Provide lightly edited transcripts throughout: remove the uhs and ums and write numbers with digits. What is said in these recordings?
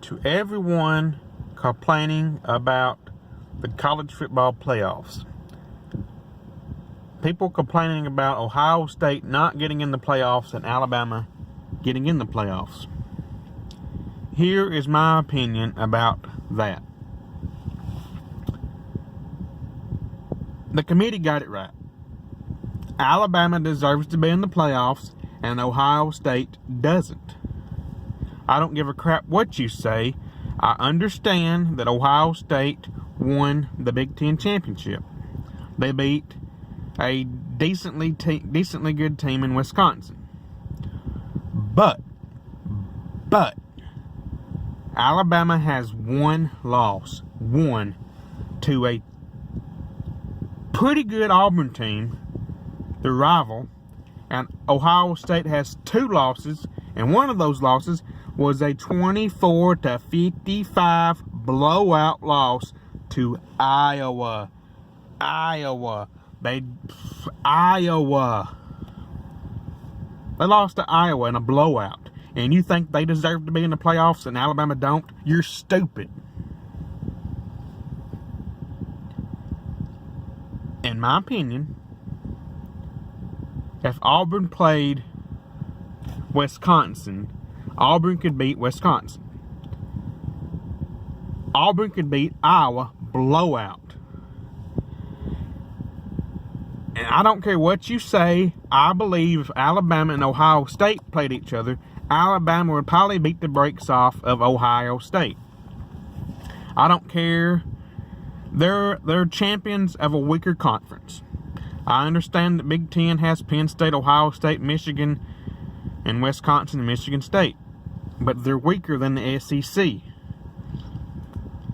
to everyone complaining about the college football playoffs. People complaining about Ohio State not getting in the playoffs and Alabama getting in the playoffs. Here is my opinion about that. The committee got it right. Alabama deserves to be in the playoffs and Ohio State doesn't. I don't give a crap what you say. I understand that Ohio State won the Big Ten championship. They beat a decently good team in Wisconsin. But Alabama has one loss. One to a pretty good Auburn team, the rival. And Ohio State has two losses. And one of those losses was a 24-55 blowout loss to Iowa. Iowa. They lost to Iowa in a blowout. And you think they deserve to be in the playoffs and Alabama don't? You're stupid. In my opinion, if Auburn played Wisconsin, Auburn could beat Wisconsin. Auburn could beat Iowa blowout. And I don't care what you say, I believe if Alabama and Ohio State played each other, Alabama would probably beat the brakes off of Ohio State. I don't care. They're champions of a weaker conference. I understand that Big Ten has Penn State, Ohio State, Michigan, and Wisconsin and Michigan State. But they're weaker than the SEC.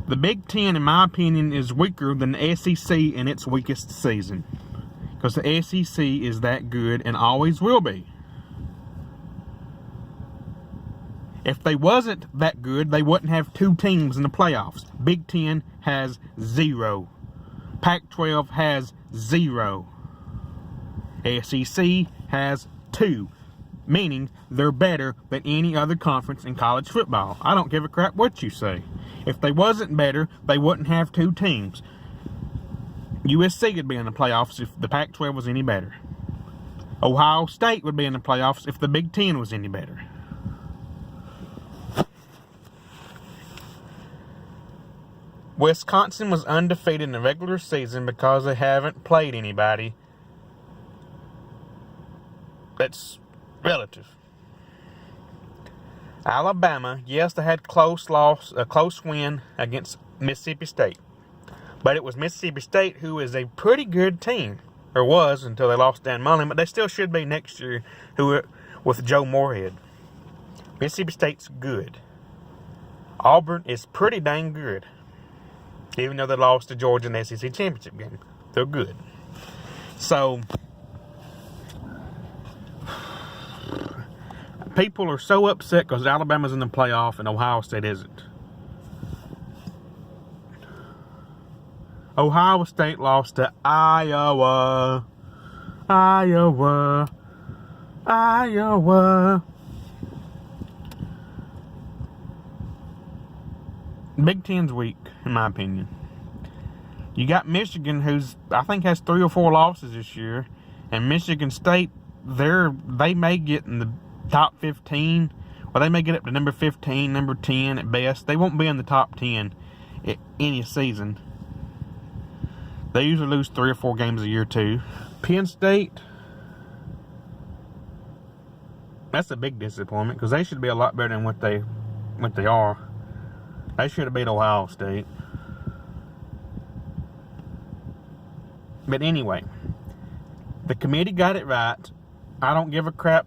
The Big Ten, in my opinion, is weaker than the SEC in its weakest season. Because the SEC is that good and always will be. If they wasn't that good, they wouldn't have two teams in the playoffs. Big Ten has 0. Pac-12 has 0. SEC has 2. Meaning they're better than any other conference in college football. I don't give a crap what you say. If they wasn't better, they wouldn't have two teams. USC would be in the playoffs if the Pac-12 was any better. Ohio State would be in the playoffs if the Big Ten was any better. Wisconsin was undefeated in the regular season because they haven't played anybody that's relative. Alabama, yes, they had a close win against Mississippi State. But it was Mississippi State who is a pretty good team. Or was until they lost Dan Mullen, but they still should be next year with Joe Moorhead. Mississippi State's good. Auburn is pretty dang good. Even though they lost to Georgia in the SEC championship game. They're good. So, people are so upset because Alabama's in the playoff and Ohio State isn't. Ohio State lost to Iowa. Iowa. Big Ten's weak, in my opinion. You got Michigan, who's I think has 3 or 4 losses this year, and Michigan State, they may get in the top 15, or they may get up to number 15, number 10 at best. They won't be in the top 10 at any season. They usually lose 3 or 4 games a year too. Penn State, that's a big disappointment because they should be a lot better than what they are. They should have beat Ohio State. But anyway, the committee got it right. I don't give a crap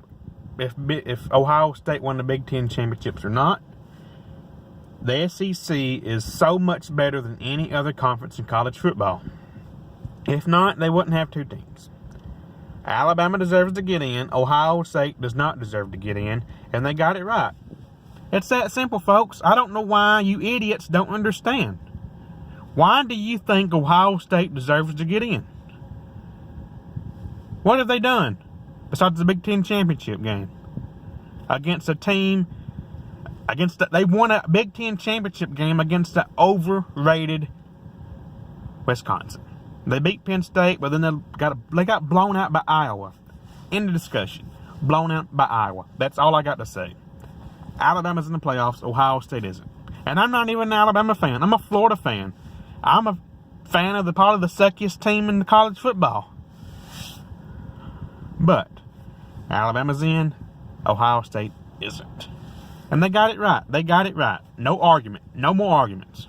if Ohio State won the Big Ten championships or not. The SEC is so much better than any other conference in college football. If not, they wouldn't have 2 teams. Alabama deserves to get in. Ohio State does not deserve to get in. And they got it right. It's that simple, folks. I don't know why you idiots don't understand. Why do you think Ohio State deserves to get in? What have they done besides the Big Ten championship game? Against a team They won a Big Ten championship game against the overrated Wisconsin. They beat Penn State, but then they got blown out by Iowa. End of discussion. Blown out by Iowa. That's all I got to say. Alabama's in the playoffs. Ohio State isn't. And I'm not even an Alabama fan. I'm a Florida fan. I'm a fan of probably the suckiest team in the college football. But Alabama's in. Ohio State isn't. And they got it right. No argument. No more arguments.